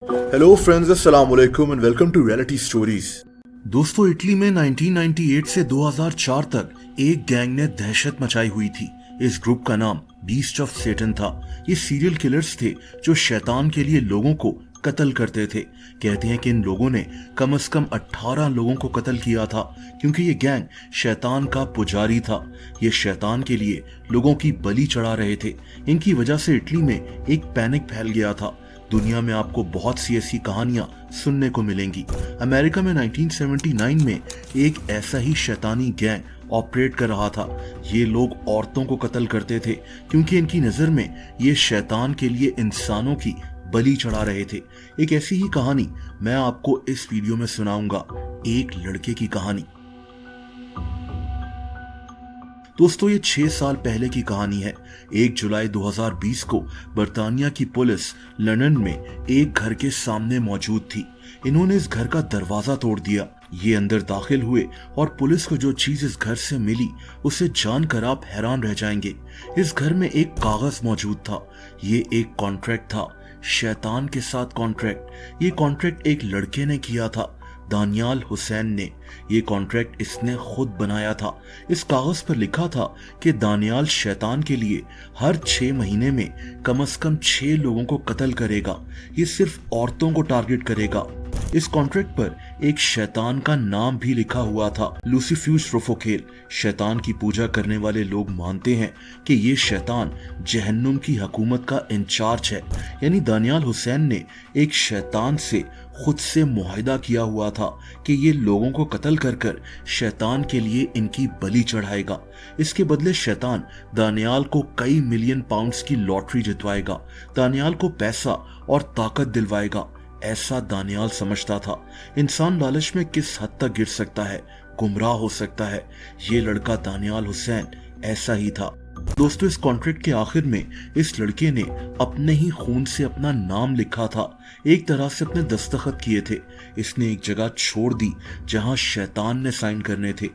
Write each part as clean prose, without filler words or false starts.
Hello friends, अस्सलाम वालेकुम and welcome to reality stories. दोस्तों, इटली में 1998 से 2004 तक एक गैंग ने दहशत मचाई हुई थी। इस ग्रुप का नाम बीस्ट ऑफ सेटन था। ये सीरियल किलर्स थे जो शैतान के लिए लोगों को कत्ल करते थे। कहते हैं कि इन लोगों ने कम से कम 18 लोगों को कत्ल किया था, क्योंकि ये गैंग शैतान का पुजारी था। ये शैतान के लिए लोगों की बलि चढ़ा रहे थे। इनकी वजह से इटली में एक पैनिक फैल गया था। दुनिया में आपको बहुत सी ऐसी कहानियां सुनने को मिलेंगी। अमेरिका में 1979 में एक ऐसा ही शैतानी गैंग ऑपरेट कर रहा था। ये लोग औरतों को कत्ल करते थे, क्योंकि इनकी नजर में ये शैतान के लिए इंसानों की बलि चढ़ा रहे थे। एक ऐसी ही कहानी मैं आपको इस वीडियो में सुनाऊंगा, एक लड़के की कहानी। दोस्तों, ये 6 साल पहले की कहानी है। 1 जुलाई 2020 को बर्तानिया की पुलिस लंदन में एक घर के सामने मौजूद थी। इन्होंने इस घर का दरवाजा तोड़ दिया। ये अंदर दाखिल हुए और पुलिस को जो चीज इस घर से मिली उसे जानकर आप हैरान रह जाएंगे। इस घर में एक कागज मौजूद था। ये एक कॉन्ट्रैक्ट था, शैतान के साथ कॉन्ट्रैक्ट। ये कॉन्ट्रैक्ट एक लड़के ने किया था, दानियाल हुसैन ने। ये कॉन्ट्रैक्ट इसने खुद बनाया था। इस कागज पर लिखा था कि दानियाल शैतान के लिए हर 6 महीने में कम से कम 6 लोगों को कत्ल करेगा। ये सिर्फ औरतों को टारगेट करेगा। इस कॉन्ट्रैक्ट पर एक शैतान का नाम भी लिखा हुआ था, लूसीफ्यूज रोफोकेल। शैतान की पूजा करने वाले लोग मानते हैं कि ये शैतान जहन्नुम की हुकूमत का इंचार्ज है। यानी दानियाल हुसैन ने एक शैतान से खुद से मुआहिदा किया हुआ था कि ये लोगों को कत्ल कर कर शैतान के लिए इनकी बलि चढ़ाएगा। इसके बदले शैतान दानियाल को कई मिलियन पाउंड्स की लॉटरी जितवाएगा, दानियाल को पैसा और ताकत दिलवाएगा। ऐसा दानियाल समझता था। इंसान लालच में किस हद तक गिर सकता है, गुमराह हो सकता है। ये लड़का दानियाल हुसैन ऐसा ही था। दोस्तों, इस कॉन्ट्रैक्ट के आखिर में इस लड़के ने अपने ही खून से अपना नाम लिखा था, एक तरह से अपने दस्तखत किए थे। इसने एक जगह छोड़ दी जहां शैतान ने साइन करने थे।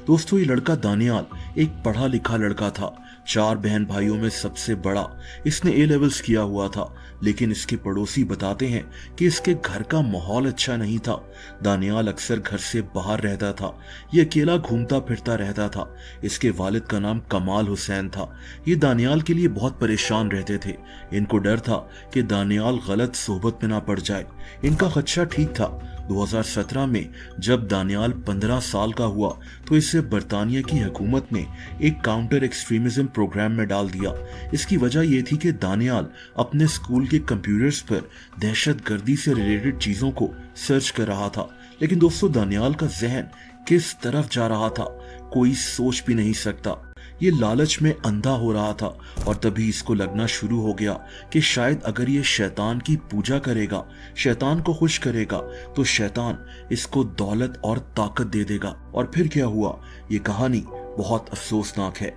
दोस्तों, ये लड़का दानियाल एक पढ़ा लिखा लड़का था, 4 बहन भाइयों में सबसे बड़ा। इसने ए लेवल्स किया हुआ था, लेकिन इसके पड़ोसी बताते हैं कि इसके घर का माहौल अच्छा नहीं था। दानियाल अक्सर घर से बाहर रहता था। ये अकेला घूमता फिरता रहता था। इसके वालिद का नाम कमाल हुसैन था। ये दानियाल के लिए बहुत परेशान रहते थे। इनको डर था कि दानियाल गलत सोहबत में ना पड़ जाए। इनका खदशा ठीक था। 2017 में जब दानियाल 15 साल का हुआ तो इसे बर्तानिया की हुकूमत ने एक काउंटर एक्सट्रीमिज्म प्रोग्राम में डाल दिया। इसकी वजह यह थी कि दानियाल अपने स्कूल के कंप्यूटर्स पर दहशतगर्दी से रिलेटेड चीजों को सर्च कर रहा था। लेकिन दोस्तों, दानियाल का जहन किस तरफ जा रहा था कोई सोच भी नहीं सकता। ये लालच में अंधा हो रहा था और तभी इसको लगना शुरू हो गया कि शायद अगर ये शैतान की पूजा करेगा, शैतान को खुश करेगा, तो शैतान इसको दौलत और ताकत दे देगा। और फिर क्या हुआ, ये कहानी बहुत अफसोसनाक है।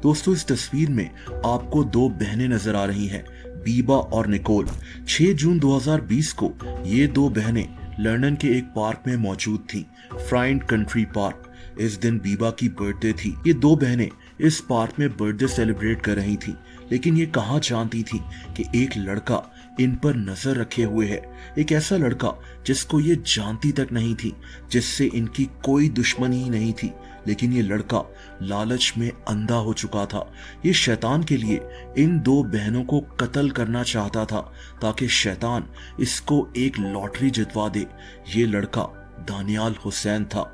दोस्तों, इस तस्वीर में आपको 2 बहनें नजर आ रही हैं, बीबा और निकोल। 6 जून 2020 को ये 2 बहनें लंदन के एक पार्क में मौजूद थीं, फ्राइंड कंट्री पार्क। इस दिन बीबा की बर्थडे थी। ये 2 बहनें इस पार्क में बर्थडे सेलिब्रेट कर रही थी, लेकिन ये कहाँ जानती थी कि एक लड़का इन पर नजर रखे हुए है। एक ऐसा लड़का जिसको ये जानती तक नहीं थी, जिससे इनकी कोई दुश्मनी ही नहीं थी। लेकिन ये लड़का लालच में अंधा हो चुका था। ये शैतान के लिए इन 2 बहनों को कत्ल करना चाहता था ताकि शैतान इसको एक लॉटरी जितवा दे। ये लड़का दानियाल हुसैन था।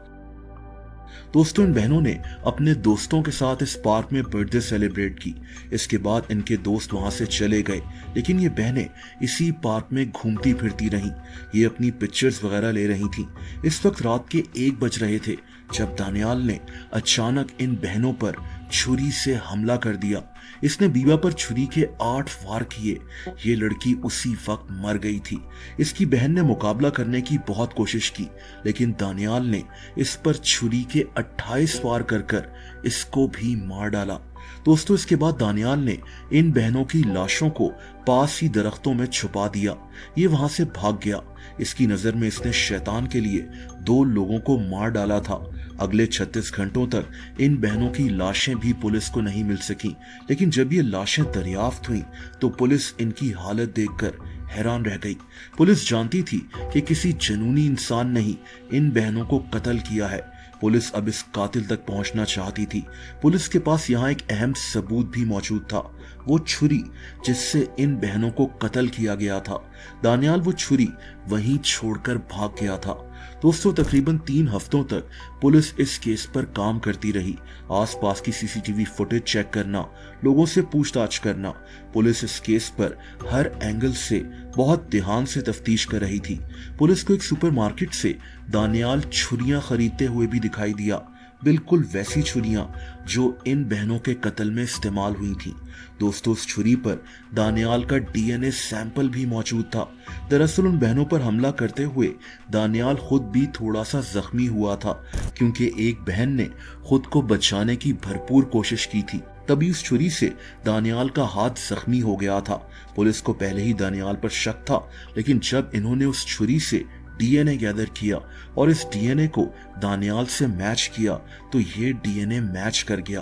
दोस्तों, इन बहनों ने अपने दोस्तों के साथ इस पार्क में बर्थडे सेलिब्रेट की। इसके बाद इनके दोस्त वहां से चले गए, लेकिन ये बहनें इसी पार्क में घूमती फिरती रहीं। ये अपनी पिक्चर्स वगैरह ले रही थीं। इस वक्त रात के 1 बज रहे थे जब दानियाल ने अचानक इन बहनों पर छुरी से हमला कर दिया। इसने बीबा पर छुरी के 8 वार किए। ये लड़की उसी वक्त मर गई थी। इसकी बहन ने मुकाबला करने की बहुत कोशिश की, लेकिन दानियाल ने इस पर छुरी के 28 वार कर कर इसको भी मार डाला। दोस्तों, इसके बाद दानियाल ने इन बहनों की लाशों को पास ही दरख्तों में छुपा दिया। ये वहां से भाग गया। इसकी नजर में इसने शैतान के लिए 2 लोगों को मार डाला था। अगले 36 घंटों तक इन बहनों की लाशें भी पुलिस को नहीं मिल सकी, लेकिन जब ये लाशें दरियाफ्त हुई तो पुलिस इनकी हालत देखकर हैरान रह गई। पुलिस जानती थी कि किसी जुनूनी इंसान ने ही इन बहनों को कत्ल किया है। पुलिस अब इस कातिल तक पहुंचना चाहती थी। पुलिस के पास यहाँ एक अहम सबूत भी मौजूद था, वो छुरी जिससे इन बहनों को कत्ल किया गया था। दानियाल वो छुरी वहीं छोड़कर भाग गया था। दोस्तों, तकरीबन 3 हफ्तों तक पुलिस इस केस पर काम करती रही। आसपास की सीसीटीवी फुटेज चेक करना, लोगों से पूछताछ करना। पुलिस इस केस पर हर एंगल से बहुत ध्यान से तफ्तीश कर रही थी। पुलिस को एक सुपरमार्केट से दानियाल छुरियां खरीदते हुए भी दिखाई दिया, बिल्कुल वैसी छुरियां जो इन बहनों के कत्ल में इस्तेमाल हुई थी। दोस्तों, उस छुरी पर दानियाल का डीएनए सैंपल भी मौजूद था। दरअसल उन बहनों पर हमला करते हुए दानियाल खुद भी थोड़ा सा जख्मी हुआ था, क्योंकि एक बहन ने खुद को बचाने की भरपूर कोशिश की थी। तभी उस छुरी से दानियाल का हाथ जख्मी हो गया था। पुलिस को पहले ही दानियाल पर शक था, लेकिन जब इन्होंने उस छुरी से डीएनए गैदर किया और इस डीएनए को दानियाल से मैच किया तो ये डीएनए मैच कर गया।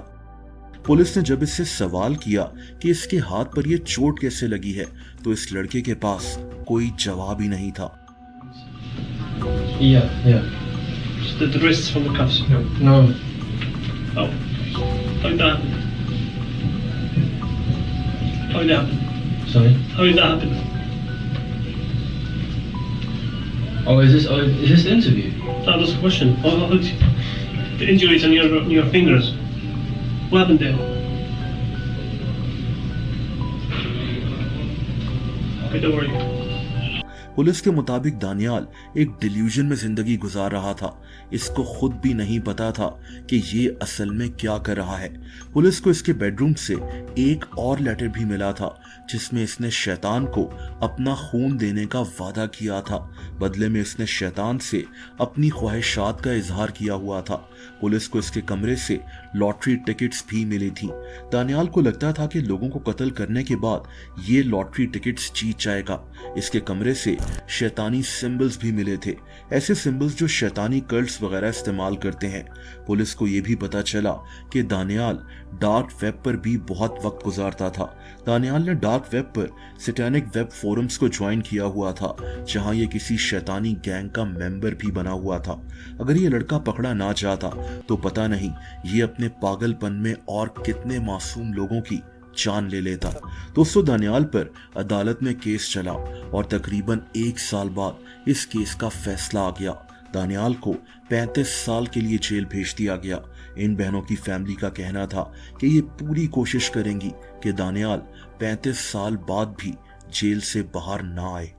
पुलिस ने जब इससे सवाल किया कि इसके हाथ पर यह चोट कैसे लगी है, तो इस लड़के के पास कोई जवाब ही नहीं था। The wrists from the cuffs? No. Oh. How did that happen? How did that happen? Sorry. How did that happen? Oh, is this the interview? That was the question. The injuries on your fingers. What happened there? Okay, don't worry. Police के मुताबिक दानियाल एक delusion में जिंदगी गुजार रहा था। इसको खुद भी नहीं पता था कि ये असल में क्या कर रहा है। पुलिस को इसके बेडरूम से एक और लेटर भी मिला था, जिसमें इसने शैतान को अपना खून देने का वादा किया था। बदले में इसने शैतान से अपनी ख्वाहिशात का इजहार किया हुआ था। पुलिस को इसके कमरे से लॉटरी टिकट्स भी मिली थी। दानियाल को लगता था कि लोगों को कत्ल करने के बाद ये लॉटरी टिकट्स जीत जाएगा। इसके कमरे से शैतानी सिंबल्स भी मिले थे, ऐसे सिंबल्स जो शैतानी कल्ट्स वगैरह इस्तेमाल करते हैं। पुलिस को यह भी पता चला कि दानियाल डार्क वेब पर भी बहुत वक्त गुजारता था। दानियाल ने डार्क वेब पर सैटेनिक वेब फोरम्स को ज्वाइन किया हुआ था, जहां ये किसी शैतानी गैंग का मेंबर भी बना हुआ था। अगर ये लड़का पकड़ा ना जाता तो पता नहीं ये अपने पागलपन में और कितने मासूम लोगों की जान ले लेता। दोस्तों, दानियाल पर अदालत में केस चला और तकरीबन 1 साल बाद इस केस का फैसला आ गया। दानियाल को 35 साल के लिए जेल भेज दिया गया। इन बहनों की फैमिली का कहना था कि ये पूरी कोशिश करेंगी कि दानियाल 35 साल बाद भी जेल से बाहर ना आए।